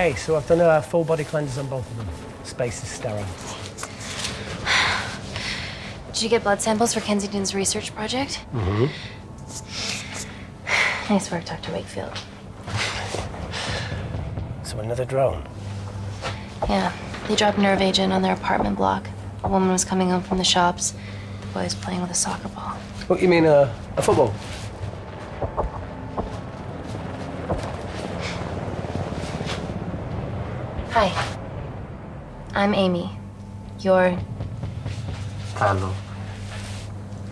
Okay, so I've done a full body cleanse on both of them. Space is sterile. Did you get blood samples for Kensington's research project? Mm-hmm. Nice work, Dr. Wakefield. So another drone? Yeah, they dropped nerve agent on their apartment block. A woman was coming home from the shops. The boy was playing with a soccer ball. What, you mean a football? Hi. I'm Amy. You're... Hello.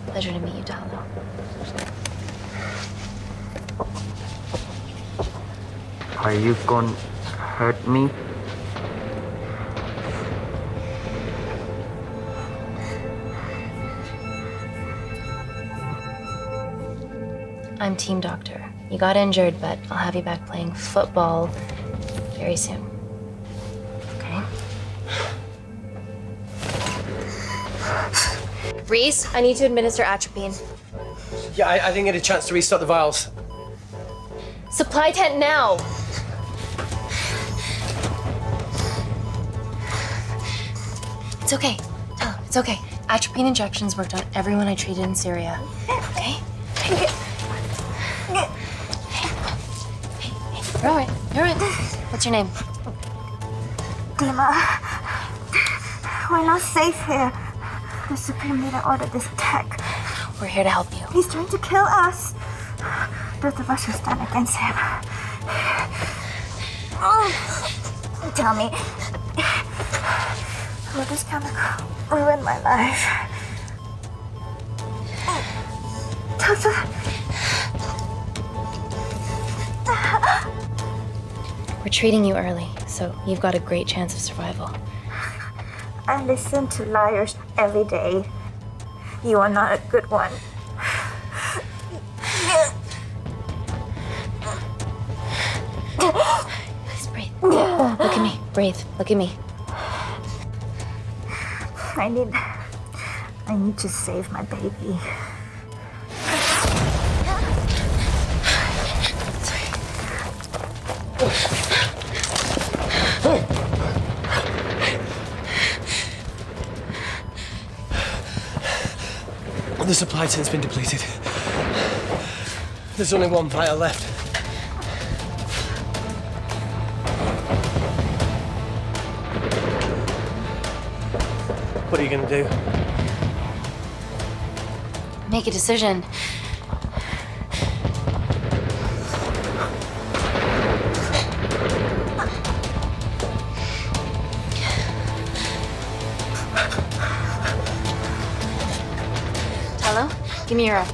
Pleasure to meet you, Talo. Are you gonna hurt me? I'm team doctor. You got injured, but I'll have you back playing football very soon. Okay? Reese, I need to administer atropine. Yeah, I didn't get a chance to restock the vials. Supply tent now! It's okay. Tell him, it's okay. Atropine injections worked on everyone I treated in Syria. Okay? Hey. You're all right. You're all right. What's your name? Dima, we're not safe here. The Supreme Leader ordered this attack. We're here to help you. He's trying to kill us. Both of us will stand against him. Tell me, will this chemical ruin my life? We're treating you early, so you've got a great chance of survival. I listen to liars every day. You are not a good one. Please breathe. Look at me. Breathe. Look at me. I need to save my baby. The supply tent's been depleted. There's only one vial left. What are you gonna do? Make a decision. Talo, give me your arm.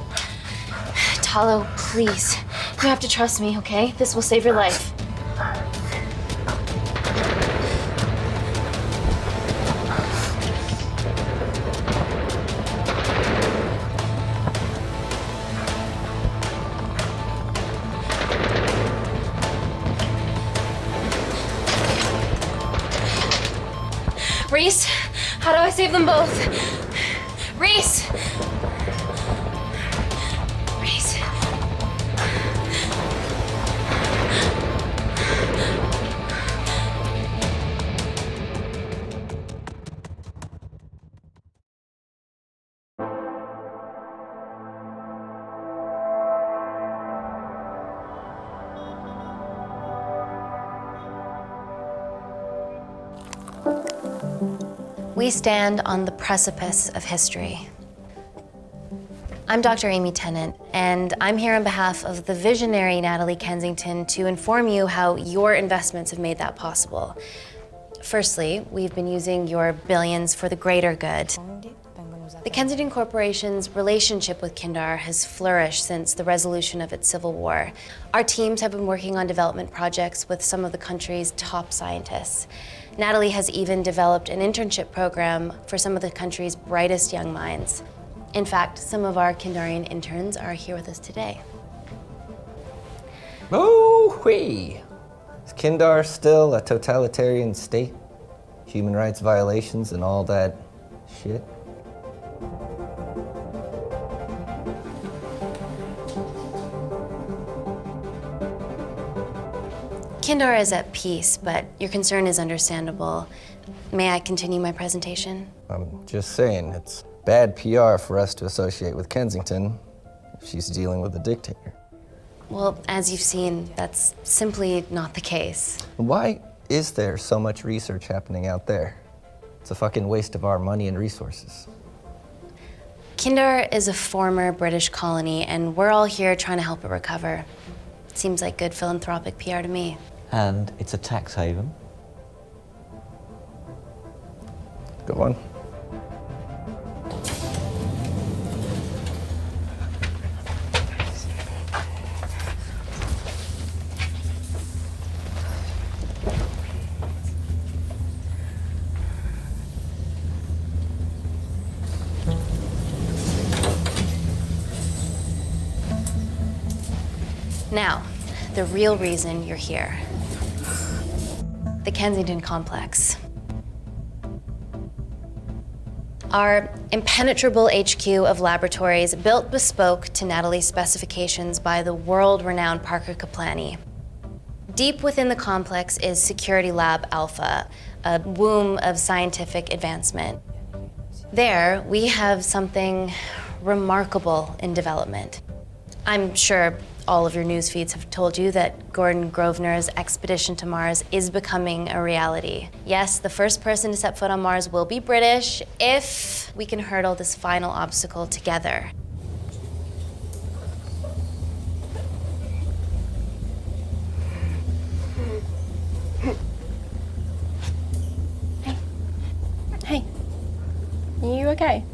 Talo, please. You have to trust me, okay? This will save your life. Reese, how do I save them both? Reese! Reese. We stand on the precipice of history. I'm Dr. Amy Tennant, and I'm here on behalf of the visionary Natalie Kensington to inform you how your investments have made that possible. Firstly, we've been using your billions for the greater good. The Kensington Corporation's relationship with Kindar has flourished since the resolution of its civil war. Our teams have been working on development projects with some of the country's top scientists. Natalie has even developed an internship program for some of the country's brightest young minds. In fact, some of our Kindarian interns are here with us today. Oh-wee! Is Kindar still a totalitarian state? Human rights violations and all that shit? Kindar is at peace, but your concern is understandable. May I continue my presentation? I'm just saying, it's bad PR for us to associate with Kensington if she's dealing with a dictator. Well, as you've seen, that's simply not the case. Why is there so much research happening out there? It's a fucking waste of our money and resources. Kindar is a former British colony, and we're all here trying to help it recover. Seems like good philanthropic PR to me. And it's a tax haven. Go on. Now, the real reason you're here. The Kensington complex. Our impenetrable HQ of laboratories built bespoke to Natalie's specifications by the world-renowned Parker Kaplani. Deep within the complex is Security Lab Alpha, a womb of scientific advancement. There, we have something remarkable in development. I'm sure all of your news feeds have told you that Gordon Grosvenor's expedition to Mars is becoming a reality. Yes, the first person to set foot on Mars will be British if we can hurdle this final obstacle together. Hey, are you okay?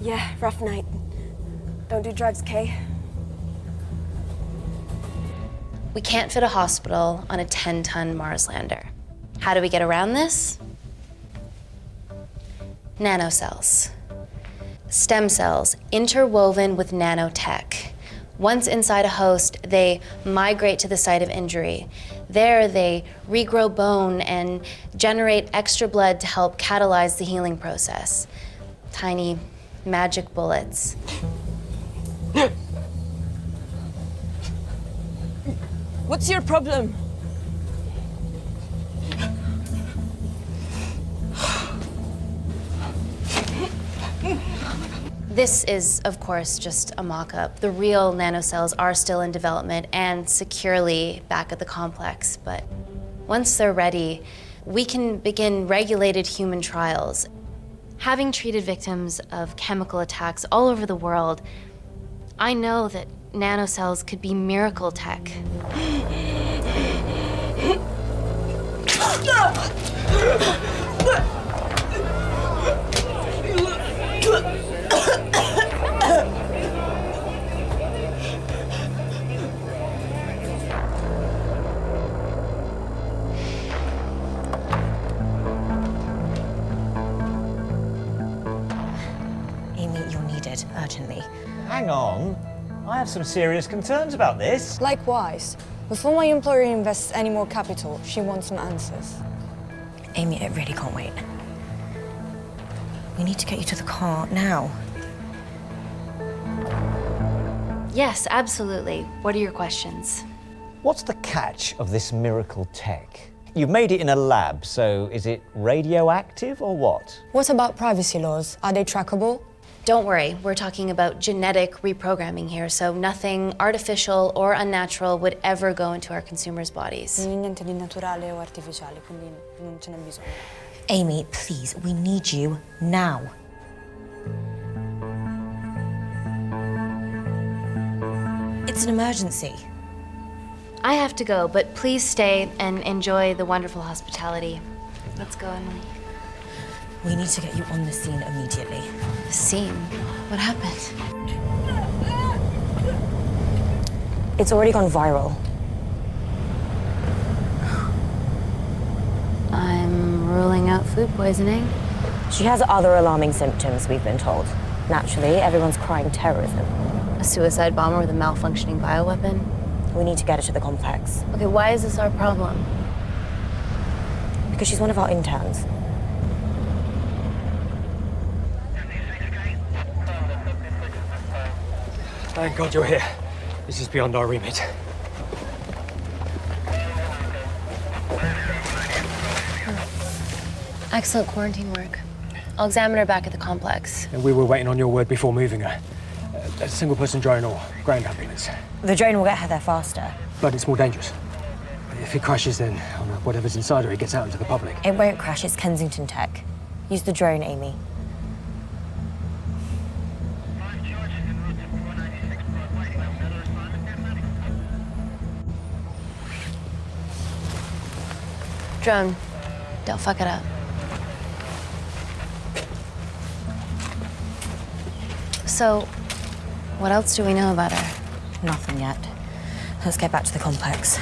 Yeah, rough night. Don't do drugs, Kay. We can't fit a hospital on a 10-ton Mars lander. How do we get around this? Nanocells. Stem cells interwoven with nanotech. Once inside a host, they migrate to the site of injury. There, they regrow bone and generate extra blood to help catalyze the healing process. Tiny magic bullets. What's your problem? This is, of course, just a mock-up. The real nanocells are still in development and securely back at the complex, but once they're ready, we can begin regulated human trials. Having treated victims of chemical attacks all over the world, I know that nanocells could be miracle tech. Amy, you're needed urgently. Hang on. I have some serious concerns about this. Likewise. Before my employer invests any more capital, she wants some answers. Amy, it really can't wait. We need to get you to the car now. Yes, absolutely. What are your questions? What's the catch of this miracle tech? You've made it in a lab, so is it radioactive or what? What about privacy laws? Are they trackable? Don't worry, we're talking about genetic reprogramming here, so nothing artificial or unnatural would ever go into our consumers' bodies. Niente di naturale o artificiale, quindi non ce n'è bisogno. Amy, please, we need you now. It's an emergency. I have to go, but please stay and enjoy the wonderful hospitality. Let's go, Emily. We need to get you on the scene immediately. The scene? What happened? It's already gone viral. I'm ruling out food poisoning. She has other alarming symptoms, we've been told. Naturally, everyone's crying terrorism. A suicide bomber with a malfunctioning bioweapon? We need to get her to the complex. Okay, why is this our problem? Because she's one of our interns. Thank God you're here. This is beyond our remit. Excellent quarantine work. I'll examine her back at the complex. And we were waiting on your word before moving her. A single-person drone or ground ambulance. The drone will get her there faster. But it's more dangerous. If it crashes, then whatever's inside her, it gets out into the public. It won't crash, it's Kensington tech. Use the drone, Amy. Drone, don't fuck it up. So, what else do we know about her? Nothing yet. Let's get back to the complex.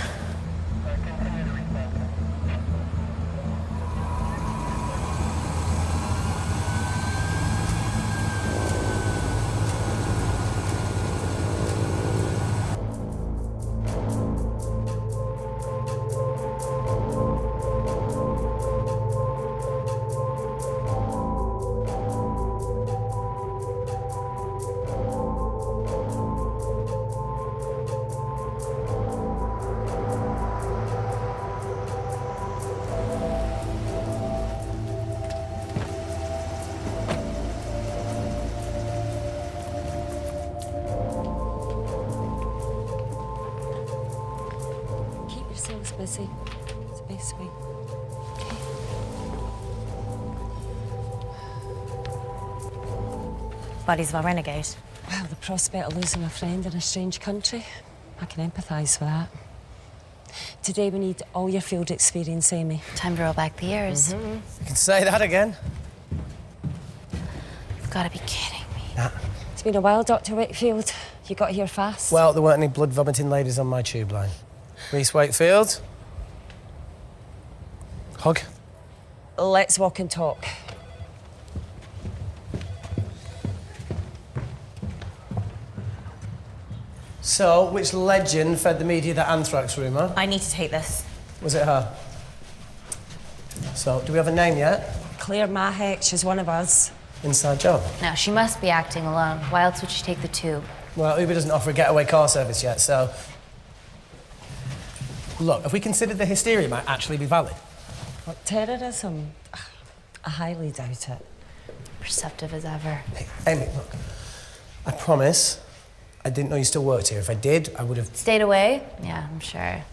Yourselves busy. It's the best way. Buddies of our renegade. Well, the prospect of losing a friend in a strange country, I can empathise with that. Today we need all your field experience, Amy. Time to roll back the years. You can say that again. You've got to be kidding me. Nah. It's been a while, Dr. Wakefield. You got here fast. Well, there weren't any blood-vomiting ladies on my tube line. Reese Wakefield. Hug. Let's walk and talk. So, which legend fed the media that anthrax rumour? I need to take this. Was it her? So, do we have a name yet? Claire Mahek, she's one of us. Inside job. Now, she must be acting alone. Why else would she take the tube? Well, Uber doesn't offer a getaway car service yet, so... Look, have we considered the hysteria might actually be valid? What, terrorism? I highly doubt it. Perceptive as ever. Hey, Amy, look. I promise I didn't know you still worked here. If I did, I would have... Stayed away? Yeah, I'm sure.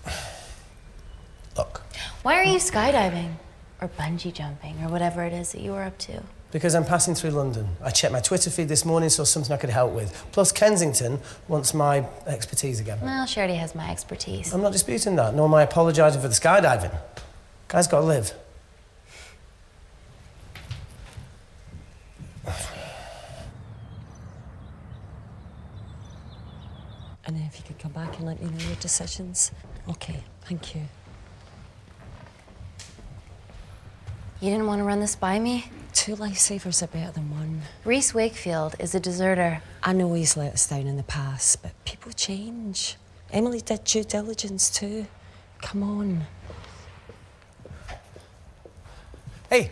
Look. Why are you skydiving? Or bungee jumping, or whatever it is that you were up to? Because I'm passing through London. I checked my Twitter feed this morning, saw something I could help with. Plus, Kensington wants my expertise again. Well, she already has my expertise. I'm not disputing that, nor am I apologising for the skydiving. Guy's got to live. And if you could come back and let me know your decisions. Okay, thank you. You didn't want to run this by me? 2 lifesavers are better than 1. Reese Wakefield is a deserter. I know he's let us down in the past, but people change. Emily did due diligence too. Come on. Hey,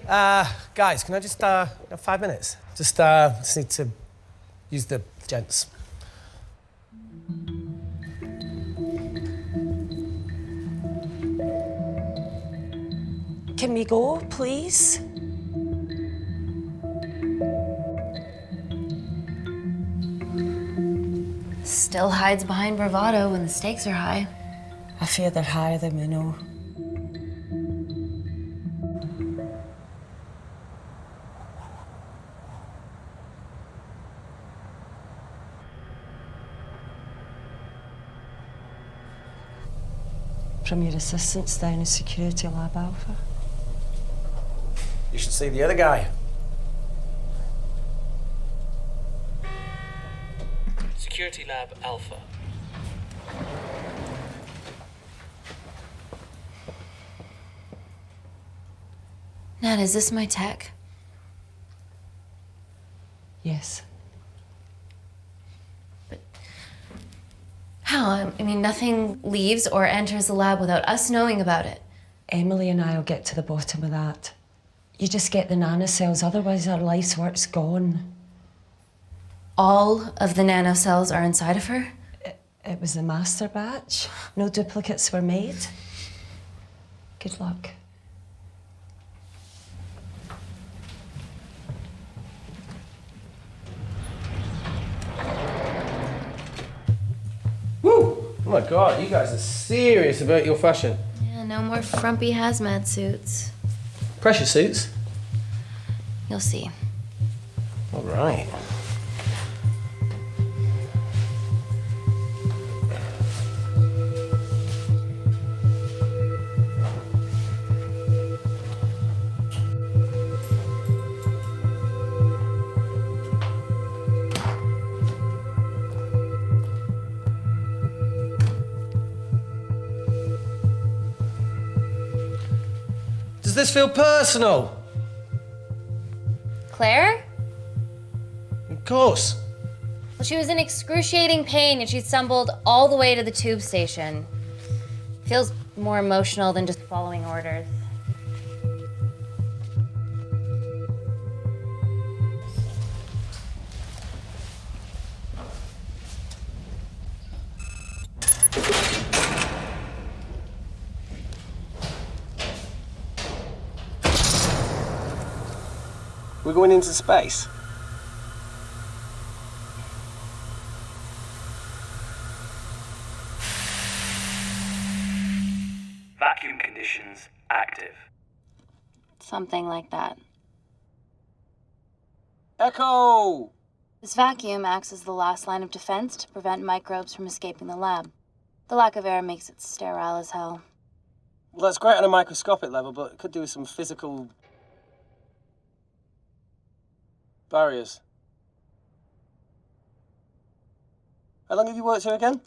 guys, can I just, have 5 minutes? Just need to use the gents. Can we go, please? Still hides behind bravado when the stakes are high. I fear they're higher than we know. From your assistants down in Security Lab Alpha. You should see the other guy. Security Lab Alpha. Nat, is this my tech? Yes. How? I mean, nothing leaves or enters the lab without us knowing about it. Emily and I will get to the bottom of that. You just get the nanocells, otherwise our life's work's gone. All of the nanocells are inside of her? It was the master batch. No duplicates were made. Good luck. Oh my God, you guys are serious about your fashion. Yeah, no more frumpy hazmat suits. Pressure suits? You'll see. All right. Does this feel personal? Claire? Of course. Well, she was in excruciating pain and she stumbled all the way to the tube station. Feels more emotional than just following orders. We're going into space. Vacuum conditions active. Something like that. Echo! This vacuum acts as the last line of defense to prevent microbes from escaping the lab. The lack of air makes it sterile as hell. Well, that's great on a microscopic level, but it could do with some physical barriers. How long have you worked here again?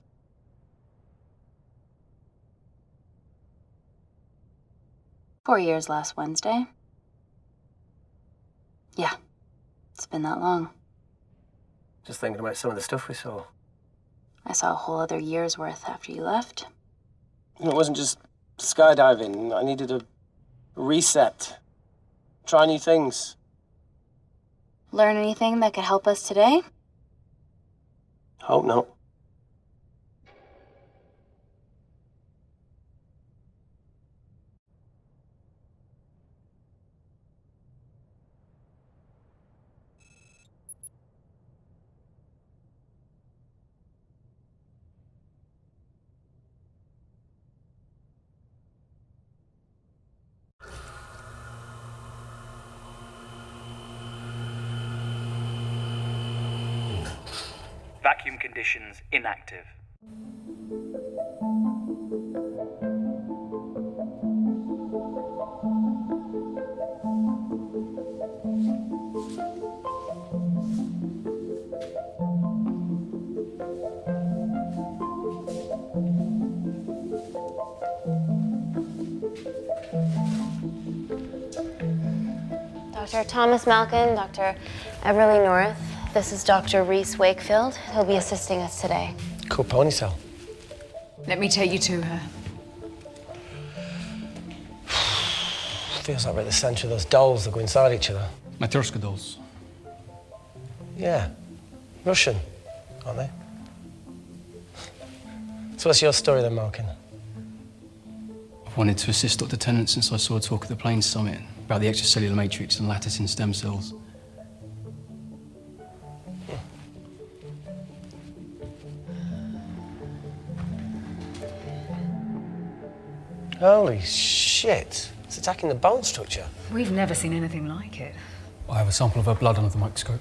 "4 years last Wednesday." Yeah, it's been that long. Just thinking about some of the stuff we saw. I saw a whole other year's worth after you left. And it wasn't just skydiving. I needed a reset. Try new things. Learn anything that could help us today? Hope not. Vacuum conditions inactive. Dr. Thomas Malkin, Dr. Everly North. This is Dr. Reese Wakefield. He'll be assisting us today. Cool ponytail. Let me take you to her. Feels like we're at the centre of those dolls that go inside each other. Matryoshka dolls. Yeah. Russian, aren't they? So what's your story then, Malkin? I've wanted to assist Dr. Tennant since I saw a talk at the Plains Summit about the extracellular matrix and lattice in stem cells. Holy shit. It's attacking the bone structure. We've never seen anything like it. I have a sample of her blood under the microscope.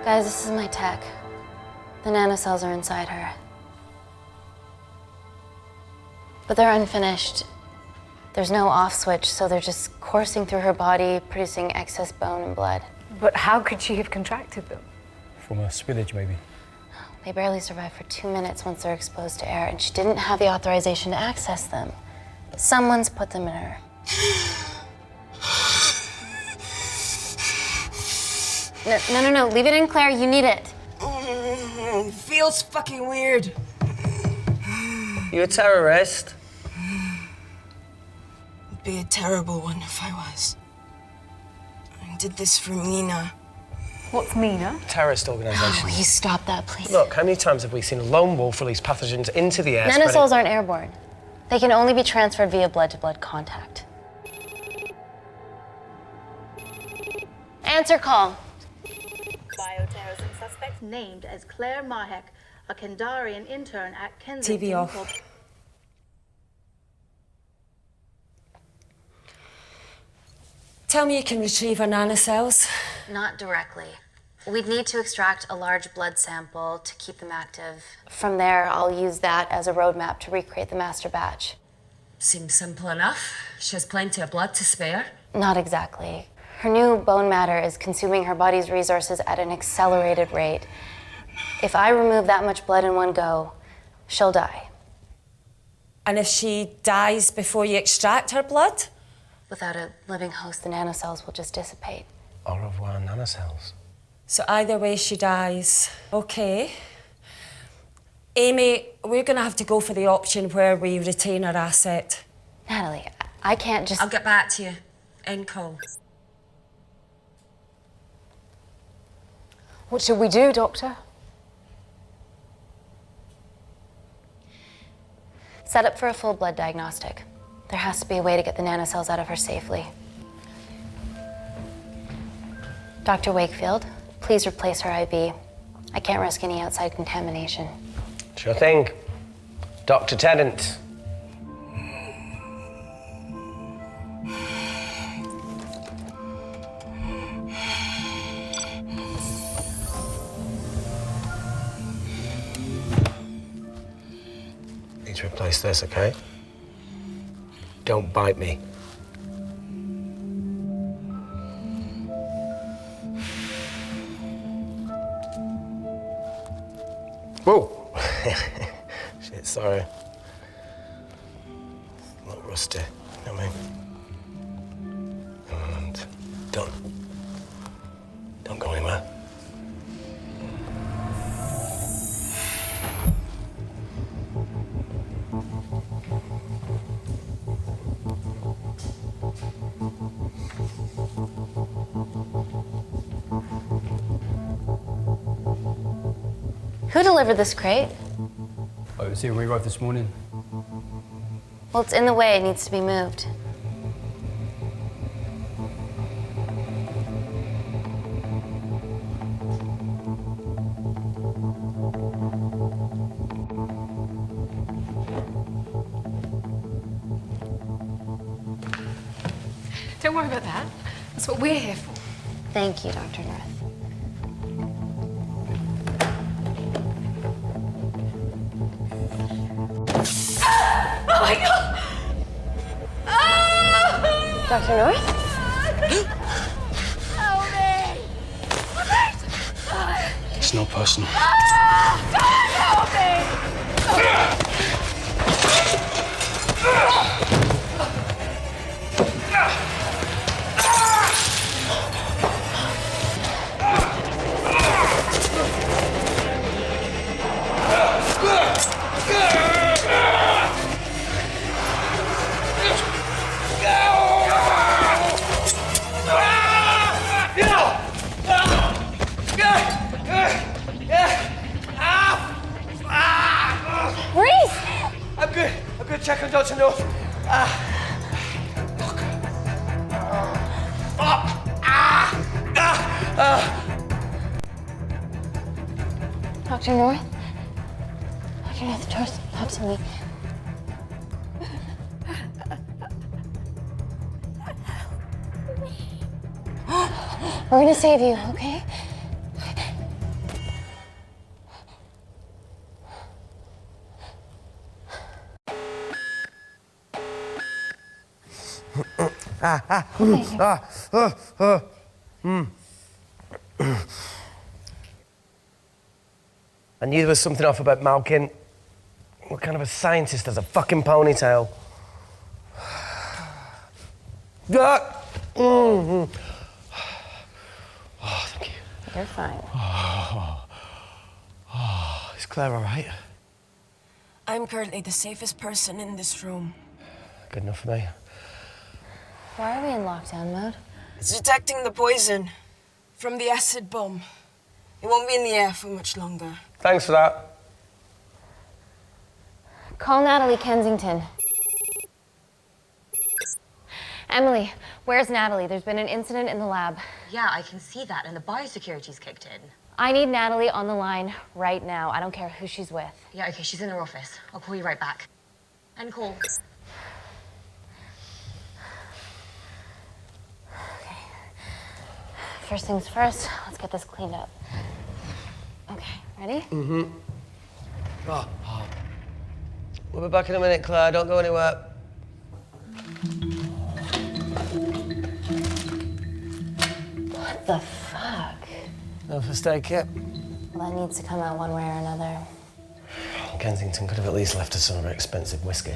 Guys, this is my tech. The nanocells are inside her. But they're unfinished. There's no off switch, so they're just coursing through her body, producing excess bone and blood. But how could she have contracted them? From a spillage, maybe. They barely survive for 2 minutes once they're exposed to air, and she didn't have the authorization to access them. Someone's put them in her. No, leave it in, Claire, you need it. Feels fucking weird. You a terrorist? Would be a terrible one if I was. I did this for Nina. What's MENA? Terrorist organisation. Will you stop that, please? Look, how many times have we seen a lone wolf release pathogens into the air? Nanocells aren't airborne. They can only be transferred via blood-to-blood contact. Answer call. Bioterrorism suspect named as Claire Mahek, a Kandarian intern at Kensington. TV off. Tell me you can retrieve our nanocells. Not directly. We'd need to extract a large blood sample to keep them active. From there, I'll use that as a roadmap to recreate the master batch. Seems simple enough. She has plenty of blood to spare. Not exactly. Her new bone matter is consuming her body's resources at an accelerated rate. If I remove that much blood in one go, she'll die. And if she dies before you extract her blood? Without a living host, the nanocells will just dissipate. Au revoir, nanocells. So either way, she dies. Okay. Amy, we're gonna have to go for the option where we retain our asset. Natalie, I can't just... I'll get back to you. End call. What should we do, Doctor? Set up for a full blood diagnostic. There has to be a way to get the nanocells out of her safely. Dr. Wakefield, please replace her IV. I can't risk any outside contamination. Sure thing. Dr. Tennant. Need to replace this, okay? Don't bite me. Whoa! Shit, sorry. A little rusty, you know what I mean? And don't go anywhere. Who delivered this crate? Oh, it was here when we arrived this morning. Well, it's in the way. It needs to be moved. Don't worry about that. That's what we're here for. Thank you, Dr. North. Oh my God! Dr. North? Help me! It's not personal. Help me! I'm good. Check on Dr. North. Dr. North? Dr. North, talk to me. We're gonna save you, okay? I knew there was something off about Malkin. What kind of a scientist has a fucking ponytail? Oh, thank you. You're fine. Is Claire all right? I'm currently the safest person in this room. Good enough for me. Why are we in lockdown mode? It's detecting the poison. From the acid bomb. It won't be in the air for much longer. Thanks for that. Call Natalie Kensington. Emily, where's Natalie? There's been an incident in the lab. Yeah, I can see that, and the biosecurity's kicked in. I need Natalie on the line right now. I don't care who she's with. Yeah, okay, she's in her office. I'll call you right back. End call. Okay. First things first, let's get this cleaned up. Okay, ready? Mm-hmm. Oh. We'll be back in a minute, Claire. Don't go anywhere. What the fuck? No first aid kit. Well, that needs to come out one way or another. Kensington could have at least left us some very expensive whiskey.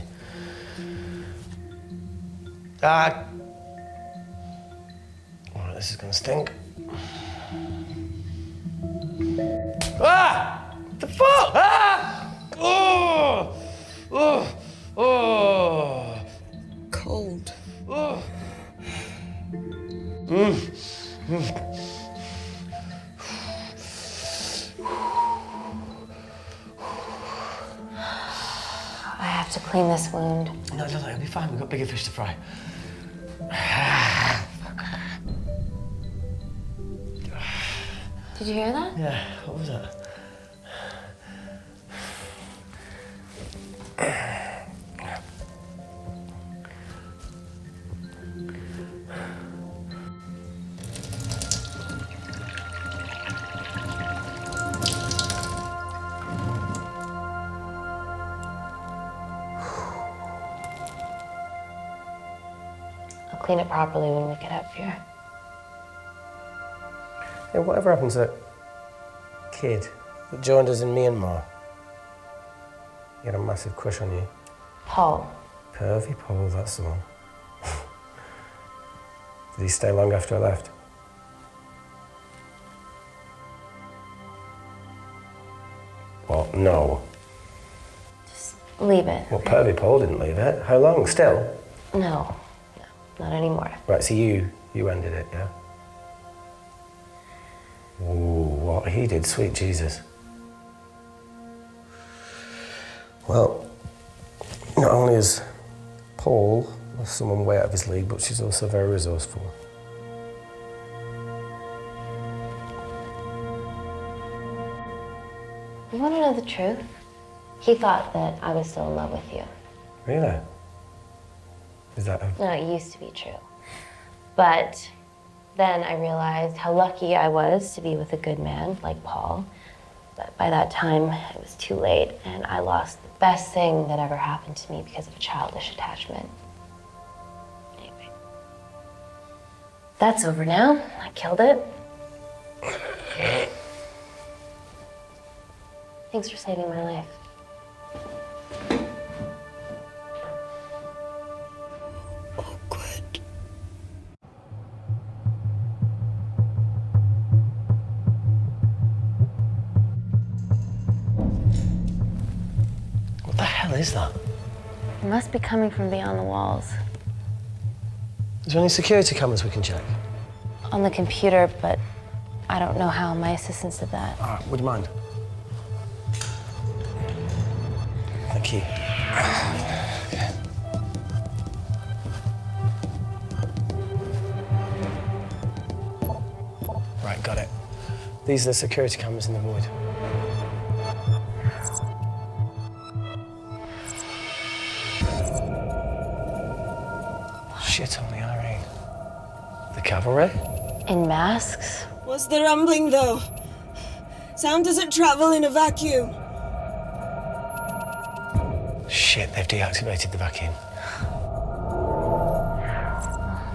Ah! Alright, this is gonna stink. Ah! The fuck? Ah! Oh! Oh! Oh! Cold. Oh! I have to clean this wound. No, it'll be fine. We've got bigger fish to fry. Did you hear that? Yeah, what was that? I'll clean it properly when we get up here. Hey, whatever happened to that kid that joined us in Myanmar? He had a massive crush on you. Paul. Pervy Paul, that's the one. Did he stay long after I left? What? No. Just leave it. Well, Pervy Paul didn't leave it. How long? Still? No, not anymore. Right, so you ended it, yeah? Ooh, what he did, sweet Jesus. Well, not only is Paul someone way out of his league, but she's also very resourceful. You want to know the truth? He thought that I was still in love with you. Really? Is that a... No, it used to be true. But then I realized how lucky I was to be with a good man like Paul. But by that time, it was too late, and I lost the best thing that ever happened to me because of a childish attachment. Anyway. That's over now. I killed it. Thanks for saving my life. What the hell is that? It must be coming from beyond the walls. Is there any security cameras we can check? On the computer, but I don't know how. My assistants did that. All right, would you mind? Thank you. Okay. Right, got it. These are the security cameras in the void. Shit on the irene. The cavalry? In masks? What's the rumbling, though? Sound doesn't travel in a vacuum. Shit, they've deactivated the vacuum.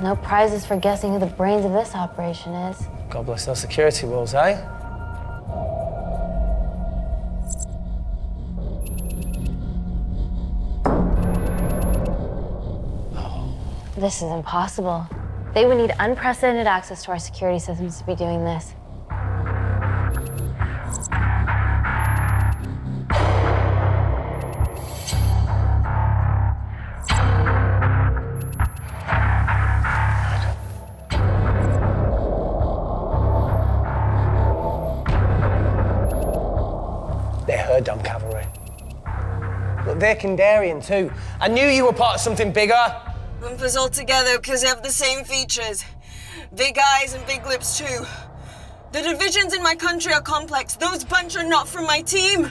No prizes for guessing who the brains of this operation is. God bless those security walls, eh? This is impossible. They would need unprecedented access to our security systems to be doing this. look, they're Kandarian too. I knew you were part of something bigger. Olympus all together because they have the same features. Big eyes and big lips too. The divisions in my country are complex. Those bunch are not from my team.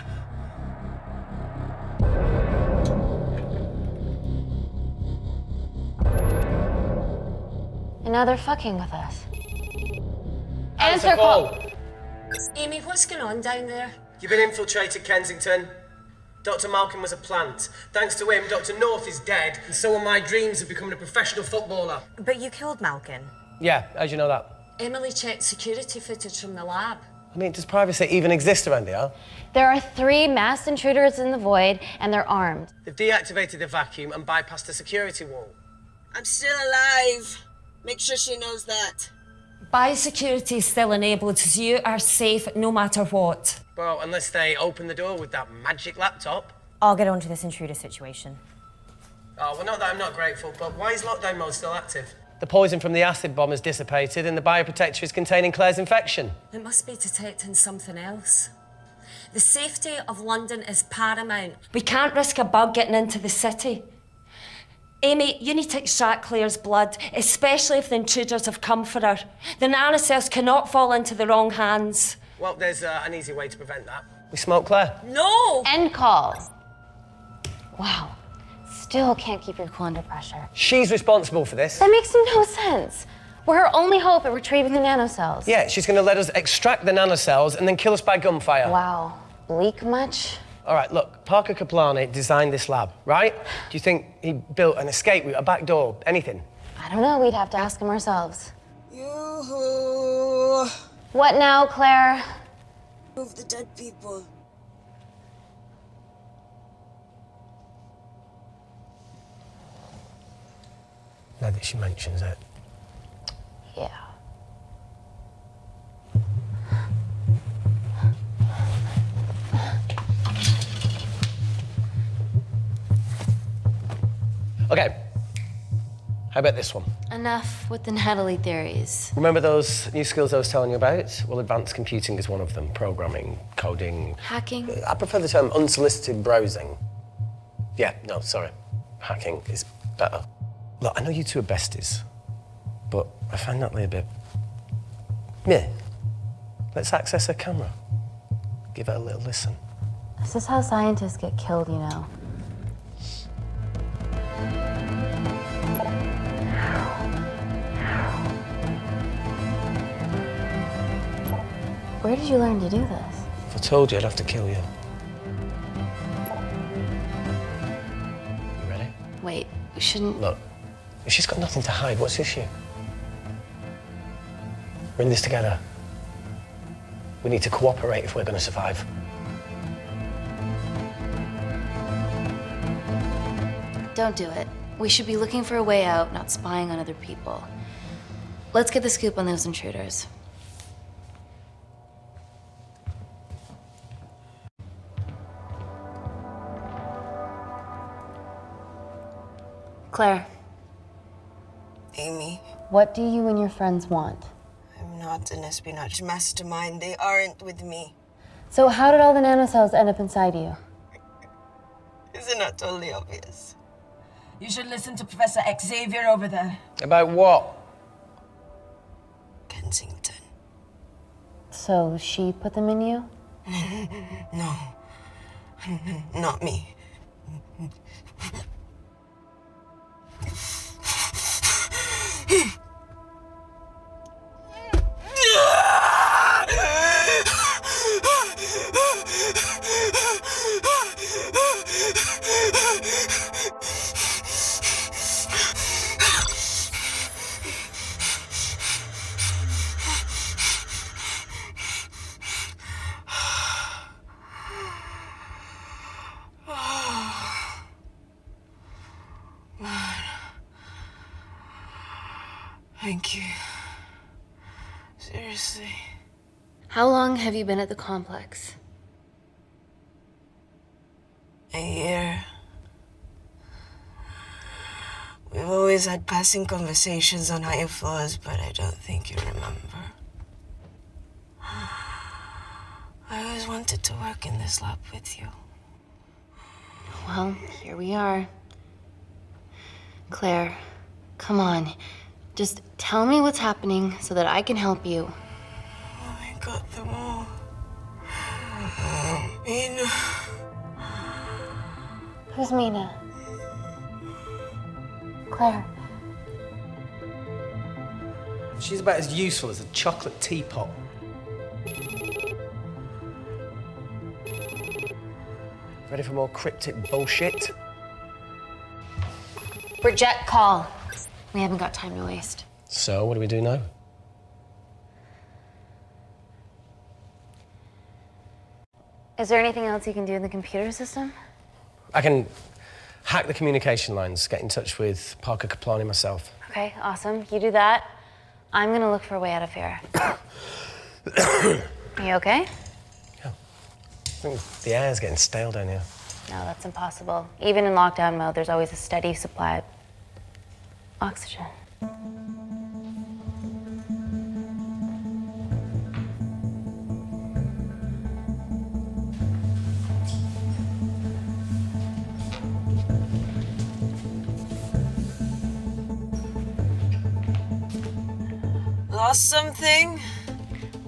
And now they're fucking with us. Answer call. Amy, what's going on down there? You've been infiltrated, Kensington. Dr. Malcolm was a plant. Thanks to him, Dr. North is dead, and so are my dreams of becoming a professional footballer. But you killed Malcolm. Yeah, how'd you know that? Emily checked security footage from the lab. I mean, does privacy even exist around here? There are 3 masked intruders in the void, and they're armed. They've deactivated the vacuum and bypassed the security wall. I'm still alive. Make sure she knows that. Biosecurity is still enabled, so you are safe no matter what. Well, unless they open the door with that magic laptop. I'll get onto this intruder situation. Oh, well, not that I'm not grateful, but why is lockdown mode still active? The poison from the acid bomb has dissipated and the bioprotector is containing Claire's infection. It must be detecting something else. The safety of London is paramount. We can't risk a bug getting into the city. Amy, you need to extract Claire's blood, especially if the intruders have come for her. The nanocells cannot fall into the wrong hands. Well, there's an easy way to prevent that. We smoke Claire. No! End call. Wow. Still can't keep your cool under pressure. She's responsible for this. That makes no sense. We're her only hope at retrieving the nanocells. Yeah, she's going to let us extract the nanocells and then kill us by gunfire. Wow. Bleak much? All right, look, Parker Kaplani designed this lab, right? Do you think he built an escape route, a back door, anything? I don't know. We'd have to ask him ourselves. Yoo-hoo. What now, Claire? Move the dead people. Now that she mentions it. Yeah. Okay. How about this one? Enough with the Natalie theories. Remember those new skills I was telling you about? Well, advanced computing is one of them. Programming, coding. Hacking? I prefer the term unsolicited browsing. Yeah, no, sorry. Hacking is better. Look, I know you two are besties, but I find Natalie a bit... meh. Let's access her camera. Give her a little listen. This is how scientists get killed, you know. Where did you learn to do this? If I told you, I'd have to kill you. You ready? Wait, we shouldn't... Look, if she's got nothing to hide, what's the issue? We're in this together. We need to cooperate if we're going to survive. Don't do it. We should be looking for a way out, not spying on other people. Let's get the scoop on those intruders. Claire. Amy. What do you and your friends want? I'm not an espionage mastermind. They aren't with me. So how did all the nanocells end up inside you? Isn't that totally obvious? You should listen to Professor Xavier over there. About what? Kensington. So she put them in you? No. Not me. Thank you. Seriously. How long have you been at the complex? A year. We've always had passing conversations on higher floors, but I don't think you remember. I always wanted to work in this lab with you. Well, here we are. Claire, come on. Just tell me what's happening so that I can help you. I got them all. Mina. Who's Mina? Claire. She's about as useful as a chocolate teapot. Ready for more cryptic bullshit? Reject call. We haven't got time to waste. So, what do we do now? Is there anything else you can do in the computer system? I can hack the communication lines, get in touch with Parker Kaplani myself. Okay, awesome. You do that. I'm gonna look for a way out of here. You okay? I think the air's getting stale down here. No, that's impossible. Even in lockdown mode, there's always a steady supply of oxygen. Lost something?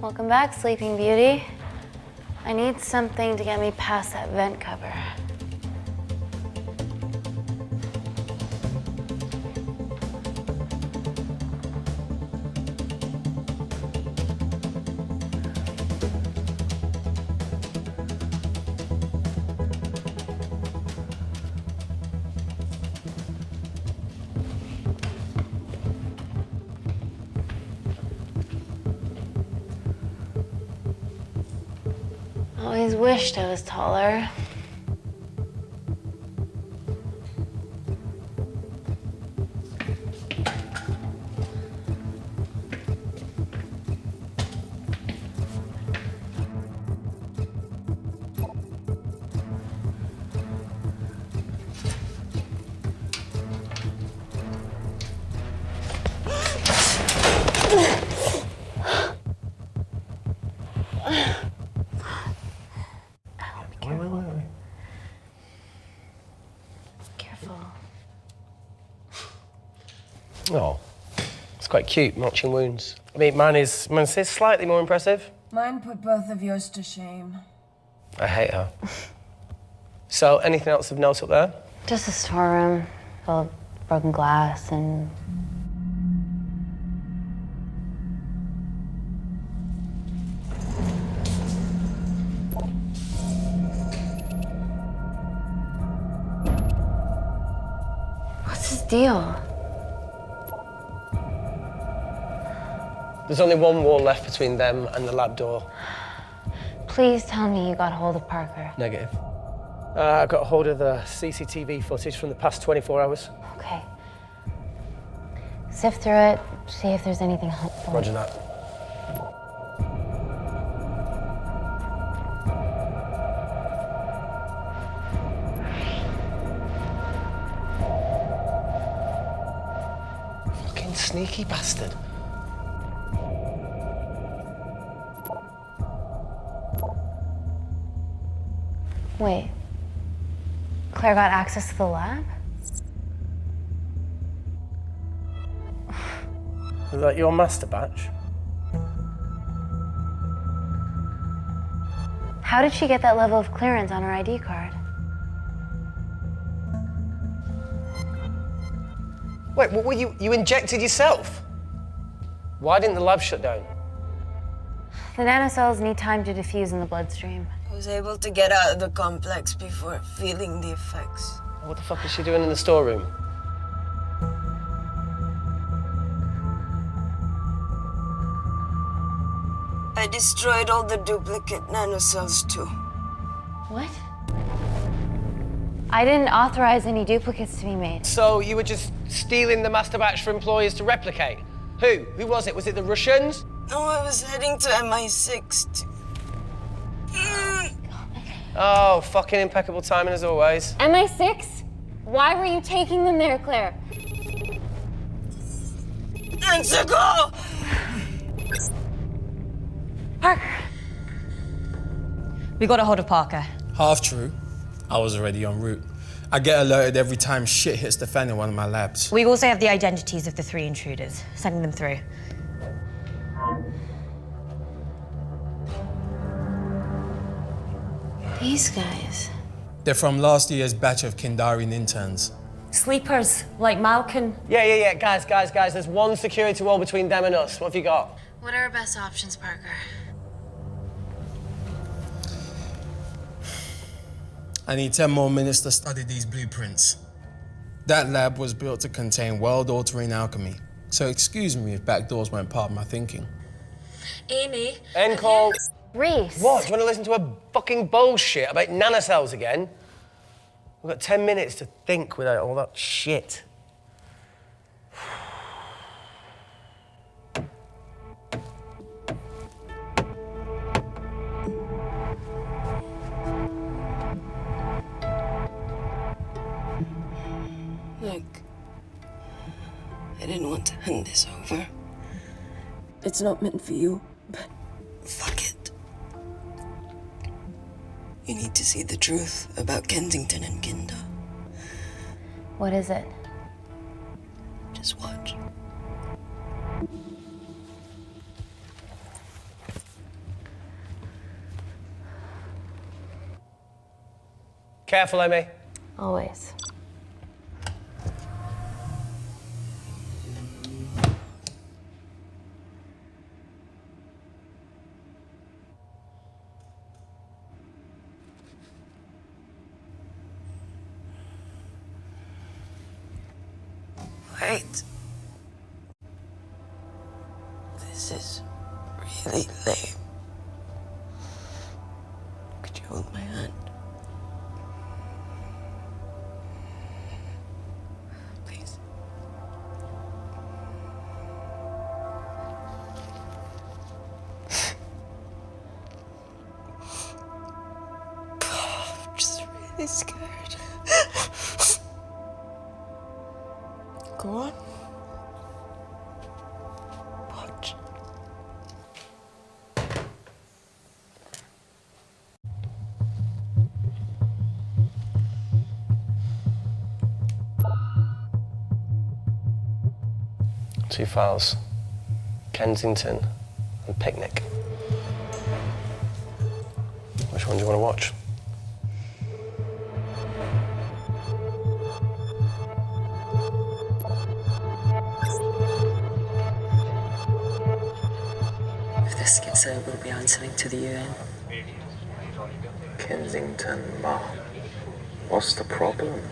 Welcome back, Sleeping Beauty. I need something to get me past that vent cover. Always wished I was taller. Oh, it's quite cute, matching wounds. I mean, mine's slightly more impressive. Mine put both of yours to shame. I hate her. So, anything else of note up there? Just a storeroom full of broken glass and... What's his deal? There's only one wall left between them and the lab door. Please tell me you got hold of Parker. Negative. I got hold of the CCTV footage from the past 24 hours. Okay. Sift through it, see if there's anything helpful. Roger that. Fucking sneaky bastard. Wait. Claire got access to the lab? Is that your master batch? How did she get that level of clearance on her ID card? Wait, what were you injected yourself? Why didn't the lab shut down? The nanocells need time to diffuse in the bloodstream. I was able to get out of the complex before feeling the effects. What the fuck is she doing in the storeroom? I destroyed all the duplicate nanocells too. What? I didn't authorize any duplicates to be made. So you were just stealing the master batch for employers to replicate? Who? Who was it? Was it the Russians? No, I was heading to MI6 Oh, fucking impeccable timing as always. MI6? Why were you taking them there, Claire? Answer call! Parker. We got a hold of Parker. Half true. I was already en route. I get alerted every time shit hits the fan in one of my labs. We also have the identities of the 3 intruders. Sending them through. These guys. They're from last year's batch of Kindarian interns. Sleepers, like Malkin. Yeah. Guys. There's one security wall between them and us. What have you got? What are our best options, Parker? I need 10 more minutes to study these blueprints. That lab was built to contain world-altering alchemy. So excuse me if backdoors weren't part of my thinking. Amy. End call. Reese. What? Do you want to listen to a fucking bullshit about nanocells again? We've got 10 minutes to think without all that shit. Look, I didn't want to hand this over. It's not meant for you, but fuck it. You need to see the truth about Kensington and Kinder. What is it? Just watch. Careful, Amy. Always. Wait. This is really lame. Could you hold my hand? Please. I'm just really scared. Go on. Watch. Two files. Kensington and Picnic. Which one do you want to watch? If this gets out, we'll be answering to the UN. Kensington, Ma. What's the problem?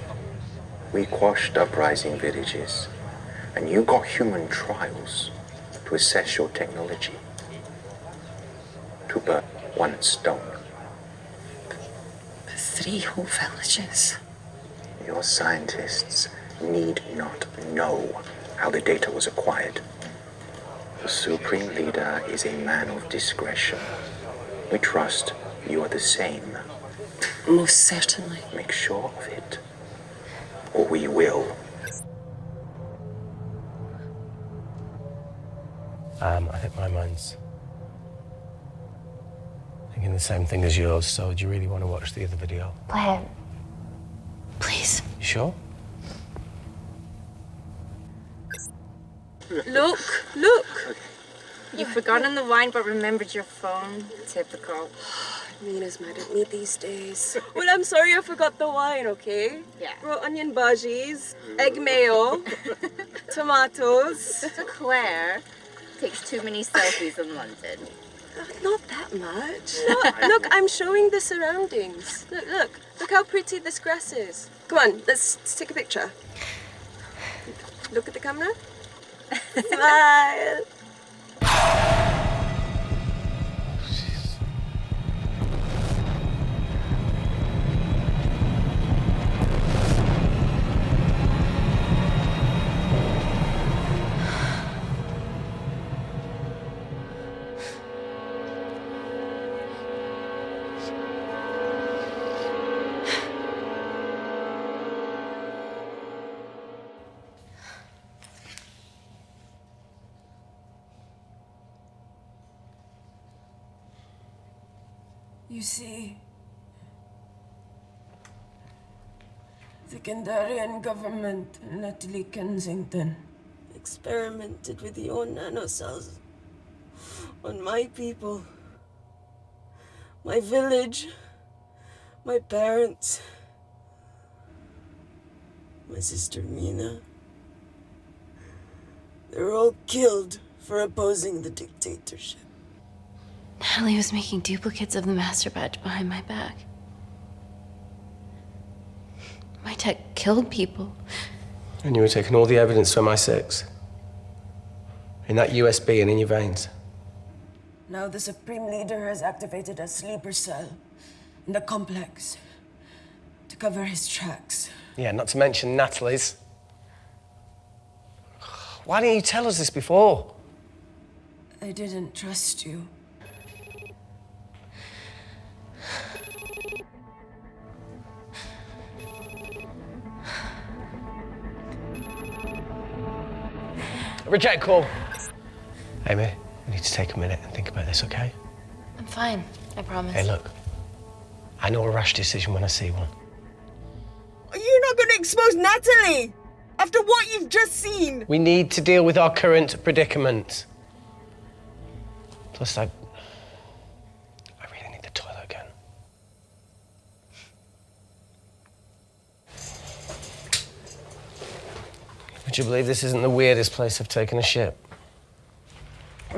We quashed uprising villages, and you got human trials to assess your technology. To burn one stone. 3 whole villages. Your scientists need not know how the data was acquired. The Supreme Leader is a man of discretion. We trust you are the same. Most certainly. Make sure of it, or we will. I think my mind's thinking the same thing as yours, so do you really want to watch the other video? Play it. Please. You sure? Look! You've forgotten the wine but remembered your phone. Typical. Mina's mad at me these days. Well, I'm sorry I forgot the wine, okay? Yeah. Raw onion bhajis, egg mayo, tomatoes. Claire takes too many selfies in London. Not that much. Look, I'm showing the surroundings. Look how pretty this grass is. Come on, let's take a picture. Look at the camera. Smile. You see, The Kandarian government and Natalie Kensington experimented with your nanocells on my people, my village, my parents, my sister Mina. They were all killed for opposing the dictatorship. Natalie was making duplicates of the master batch behind my back. My tech killed people. And you were taking all the evidence from MI6? In that USB and in your veins? Now the Supreme Leader has activated a sleeper cell in the complex to cover his tracks. Yeah, not to mention Natalie's. Why didn't you tell us this before? I didn't trust you. Reject call. Amy, we need to take a minute and think about this, okay? I'm fine, I promise. Hey, look. I know a rash decision when I see one. Are you not going to expose Natalie? After what you've just seen? We need to deal with our current predicament. Plus, I really need the toilet again. Would you believe this isn't the weirdest place I've taken a shit?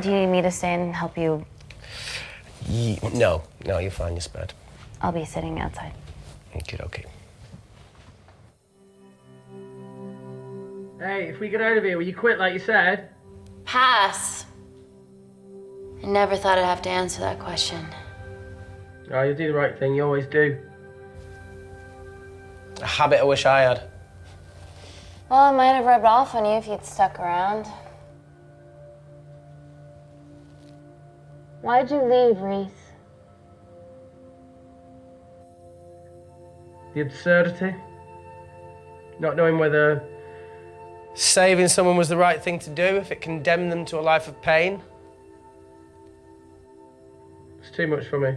Do you need me to stay and help you? No, you're fine, you're spared. I'll be sitting outside. Okey-dokey. Hey, if we get out of here, will you quit like you said? Pass. I never thought I'd have to answer that question. Oh, you'll do the right thing, you always do. A habit I wish I had. Well, it might have rubbed off on you if you'd stuck around. Why'd you leave, Reese? The absurdity. Not knowing whether saving someone was the right thing to do if it condemned them to a life of pain. it's too much for me.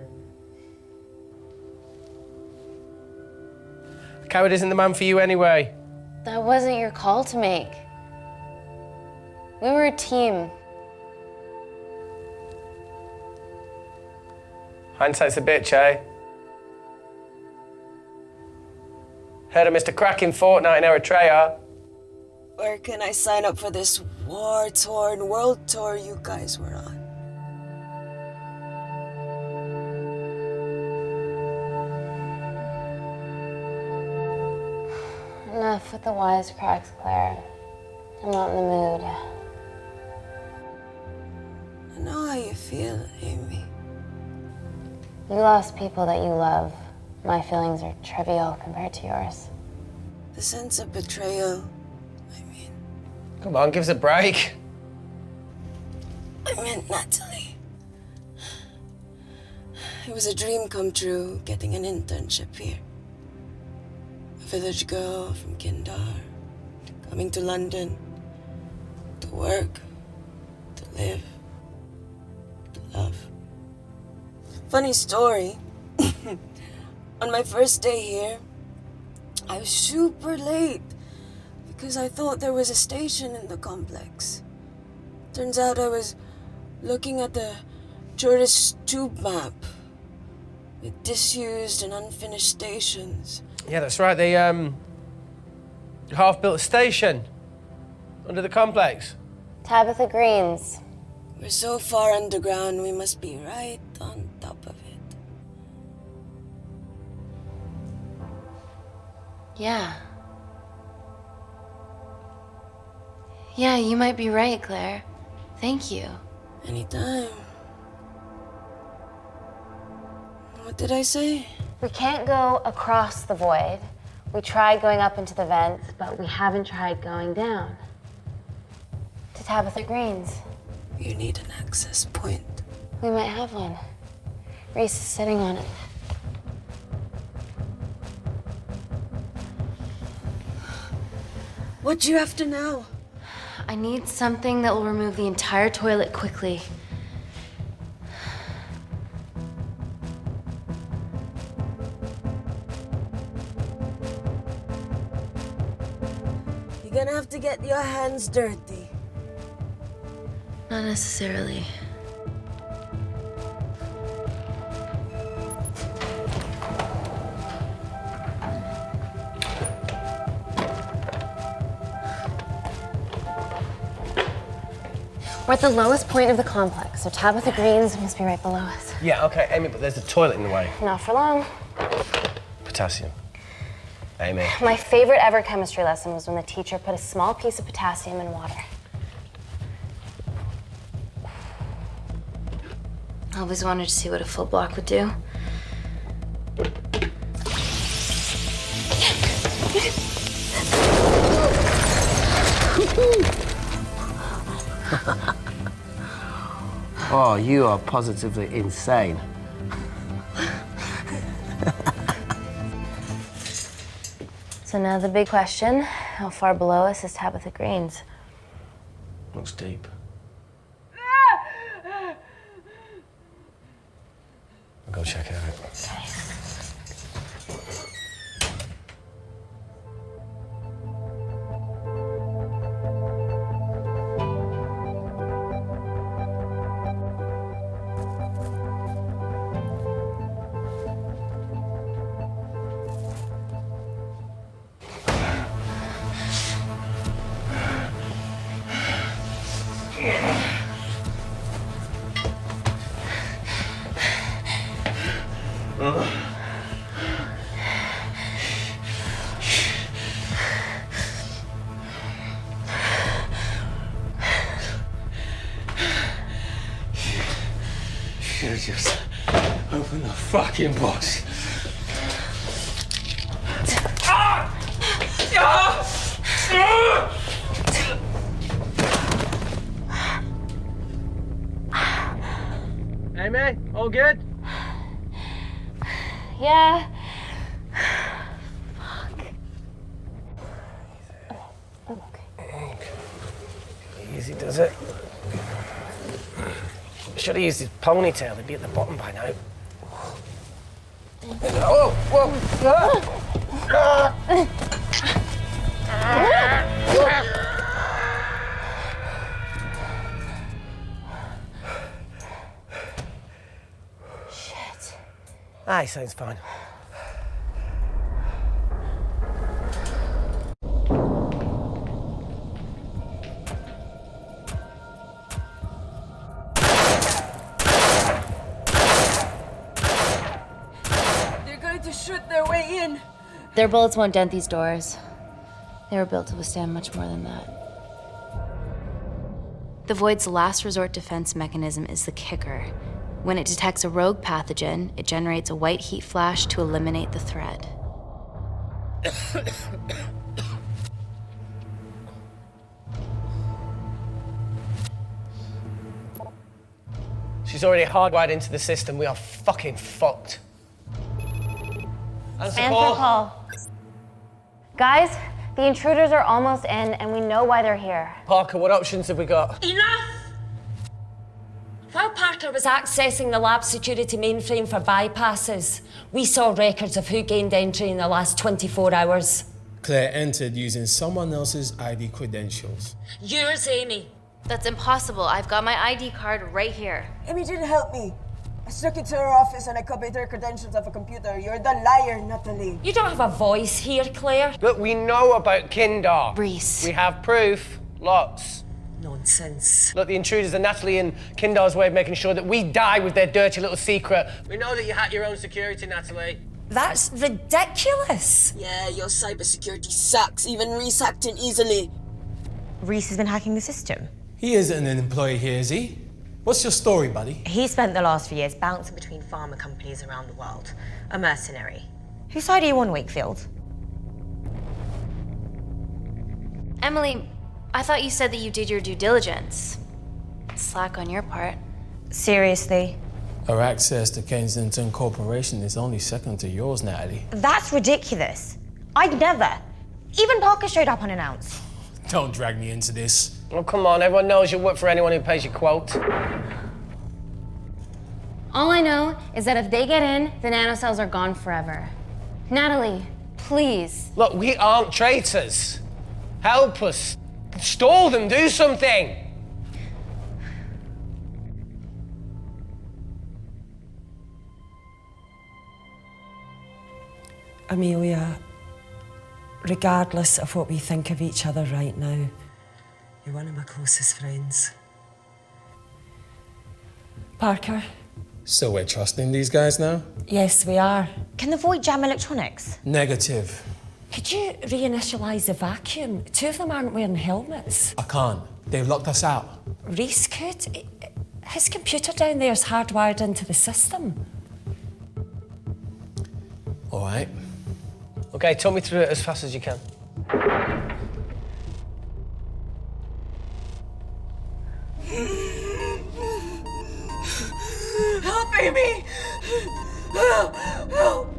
A coward isn't the man for you anyway. That wasn't your call to make. We were a team. Hindsight's a bitch, eh? Heard of Mr. Cracking Fortnite in Eritrea. Where can I sign up for this war-torn world tour you guys were on? Enough with the wisecracks, Claire. I'm not in the mood. I know how you feel, Amy. You lost people that you love. My feelings are trivial compared to yours. The sense of betrayal. Come on, give us a break. I meant Natalie. It was a dream come true, getting an internship here. A village girl from Kindar, coming to London, to work, to live, to love. Funny story. On my first day here, I was super late because I thought there was a station in the complex. Turns out I was looking at the tourist tube map with disused and unfinished stations. Yeah, that's right. They half-built station under the complex. Tabitha Greens. We're so far underground, we must be right on top of it. Yeah. Yeah, you might be right, Claire. Thank you. Anytime. What did I say? We can't go across the void. We tried going up into the vents, but we haven't tried going down. To Tabitha Greens. You need an access point. We might have one. Reese is sitting on it. What do you have to know? I need something that will remove the entire toilet quickly. You're gonna have to get your hands dirty. Not necessarily. We're at the lowest point of the complex, so Tabitha Green's must be right below us. Yeah, okay, Amy, but there's a toilet in the way. Not for long. Potassium. Amy. My favorite ever chemistry lesson was when the teacher put a small piece of potassium in water. I always wanted to see what a full block would do. Oh, you are positively insane. So now the big question, how far below us is Tabitha Green's? Looks deep. I'll go check it out. Should've just opened the fucking box. Amy, all good? Yeah. Easy does it. Should have used his ponytail, he'd be at the bottom by now. Oh, Shit. He sounds fine. Shoot their way in. Their bullets won't dent these doors. They were built to withstand much more than that. The Void's last resort defense mechanism is the kicker. When it detects a rogue pathogen, it generates a white heat flash to eliminate the threat. She's already hardwired into the system. We are fucking fucked. Answer call. Guys, the intruders are almost in, and we know why they're here. Parker, what options have we got? Enough! While Parker was accessing the lab security mainframe for bypasses, we saw records of who gained entry in the last 24 hours. Claire entered using someone else's ID credentials. Yours, Amy. That's impossible. I've got my ID card right here. Amy didn't help me. I snuck into her office and I copied her credentials off a computer. You're the liar, Natalie. You don't have a voice here, Claire. Look, we know about Kindar. Reese. We have proof. Lots. Nonsense. Look, the intruders are Natalie and Kindar's way of making sure that we die with their dirty little secret. We know that you hack your own security, Natalie. That's ridiculous. Yeah, your cybersecurity sucks. Even Reese hacked in easily. Reese has been hacking the system. He isn't an employee here, is he? What's your story, buddy? He spent the last few years bouncing between pharma companies around the world. A mercenary. Whose side are you on, Wakefield? Emily, I thought you said that you did your due diligence. Slack on your part. Seriously? Our access to Kensington Corporation is only second to yours, Natalie. That's ridiculous. I'd never. Even Parker showed up unannounced. Don't drag me into this. Oh, come on, everyone knows you work for anyone who pays your quote. All I know is that if they get in, the nanocells are gone forever. Natalie, please. Look, we aren't traitors. Help us. Stall them, do something. Amelia, regardless of what we think of each other right now, you're one of my closest friends. Parker? So we're trusting these guys now? Yes, we are. Can the void jam electronics? Negative. Could you reinitialize the vacuum? Two of them aren't wearing helmets. I can't. They've locked us out. Reese could. His computer down there is hardwired into the system. All right. Okay, talk me through it as fast as you can. Help, Amy! Help! Help!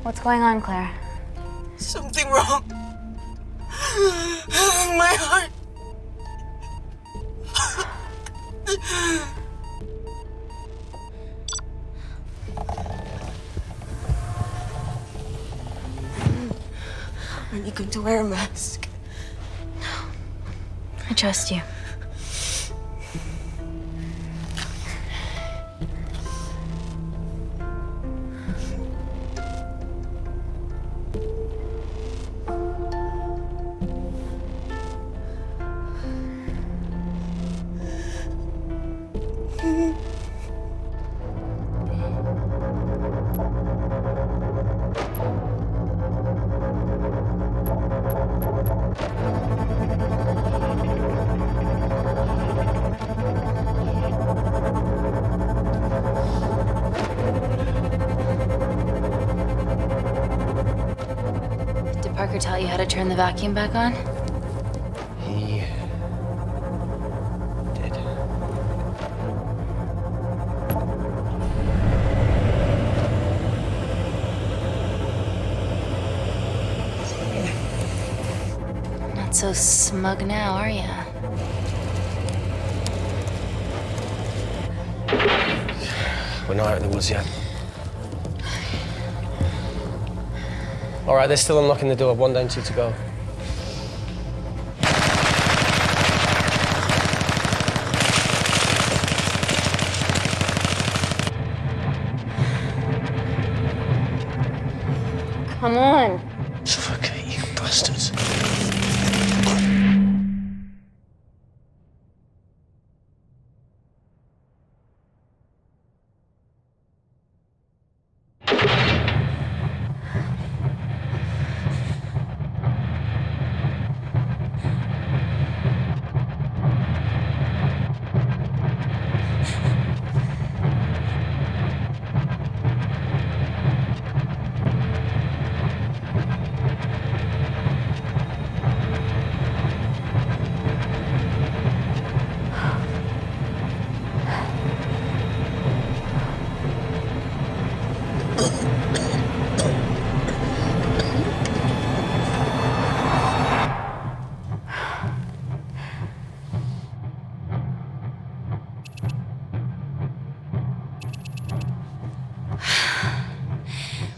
What's going on, Claire? Something wrong. My heart. Are you going to wear a mask? I trust you. Did Parker tell you how to turn the vacuum back on? He did. Not so smug now, are ya? We're not out of the woods yet. All right, they're still unlocking the door. 1 down, 2 to go. Come on. Suffocate, you bastards.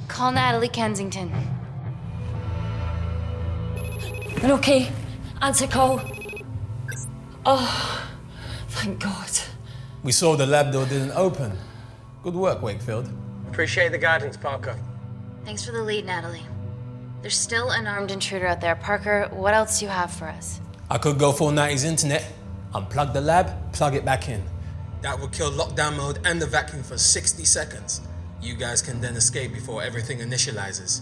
Call Natalie Kensington. They're okay. Answer call. Oh, thank God. We saw the lab door didn't open. Good work, Wakefield. Appreciate the guidance, Parker. Thanks for the lead, Natalie. There's still an armed intruder out there. Parker, what else do you have for us? I could go full 90s internet, unplug the lab, plug it back in. That would kill lockdown mode and the vacuum for 60 seconds. You guys can then escape before everything initializes.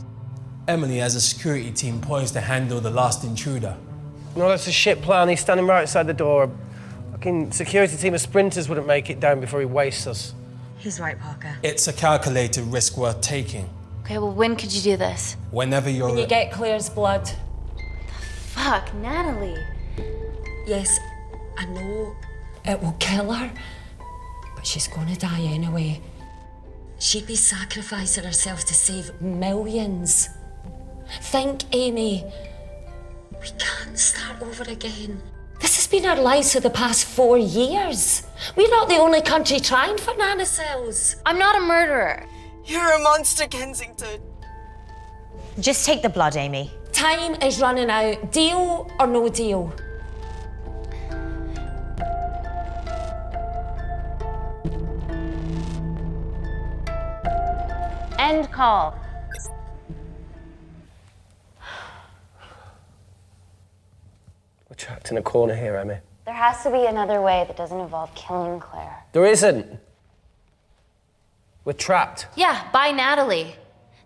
Emily has a security team poised to handle the last intruder. No, that's a shit plan. He's standing right outside the door. A fucking security team of sprinters wouldn't make it down before he wastes us. He's right, Parker. It's a calculated risk worth taking. Okay, well, when could you do this? Whenever you're... When you get Claire's blood. Fuck, Natalie. Yes, I know it will kill her, but she's gonna die anyway. She'd be sacrificing herself to save millions. Think, Amy. We can't start over again. This has been our lives for the past 4 years. We're not the only country trying for nanocells. I'm not a murderer. You're a monster, Kensington. Just take the blood, Amy. Time is running out. Deal or no deal? End call. We're trapped in a corner here, Emmy. There has to be another way that doesn't involve killing Claire. There isn't. We're trapped. Yeah, by Natalie.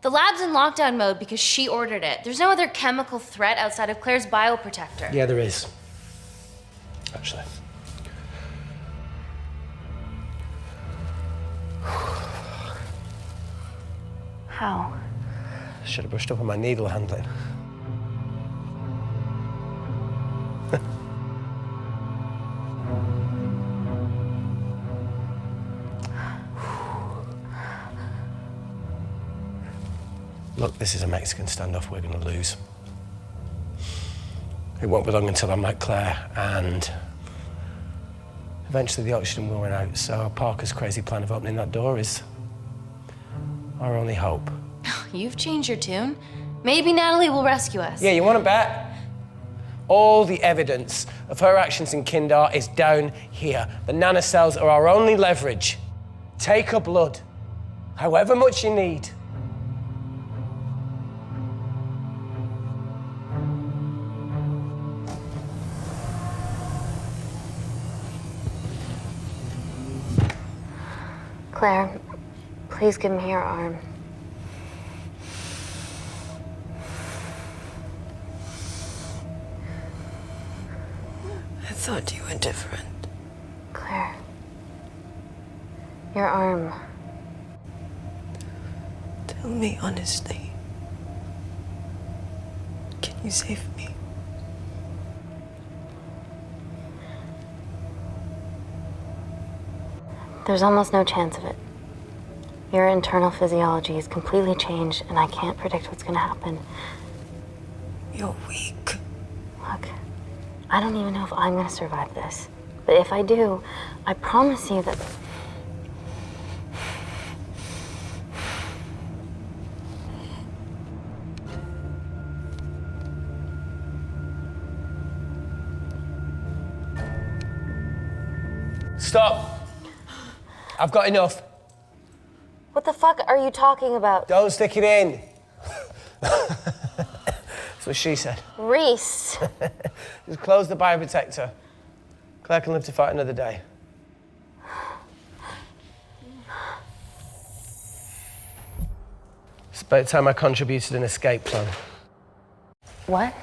The lab's in lockdown mode because she ordered it. There's no other chemical threat outside of Claire's bioprotector. Yeah, there is. Actually. How? Should have brushed up on my needle handling. Look, this is a Mexican standoff we're going to lose. It won't be long until I'm like Claire, and eventually the oxygen will run out, so Parker's crazy plan of opening that door is our only hope. You've changed your tune. Maybe Natalie will rescue us. Yeah, you want to bet? All the evidence of her actions in Kindar is down here. The nanocells are our only leverage. Take her blood, however much you need. Claire, please give me your arm. I thought you were different. Claire, your arm. Tell me honestly. Can you save me? There's almost no chance of it. Your internal physiology is completely changed, and I can't predict what's gonna happen. You're weak. Look, I don't even know if I'm gonna survive this. But if I do, I promise you that... Stop. I've got enough. What the fuck are you talking about? Don't stick it in. That's what she said. Reese. Just close the bioprotector. Claire can live to fight another day. It's about time I contributed an escape plan. What?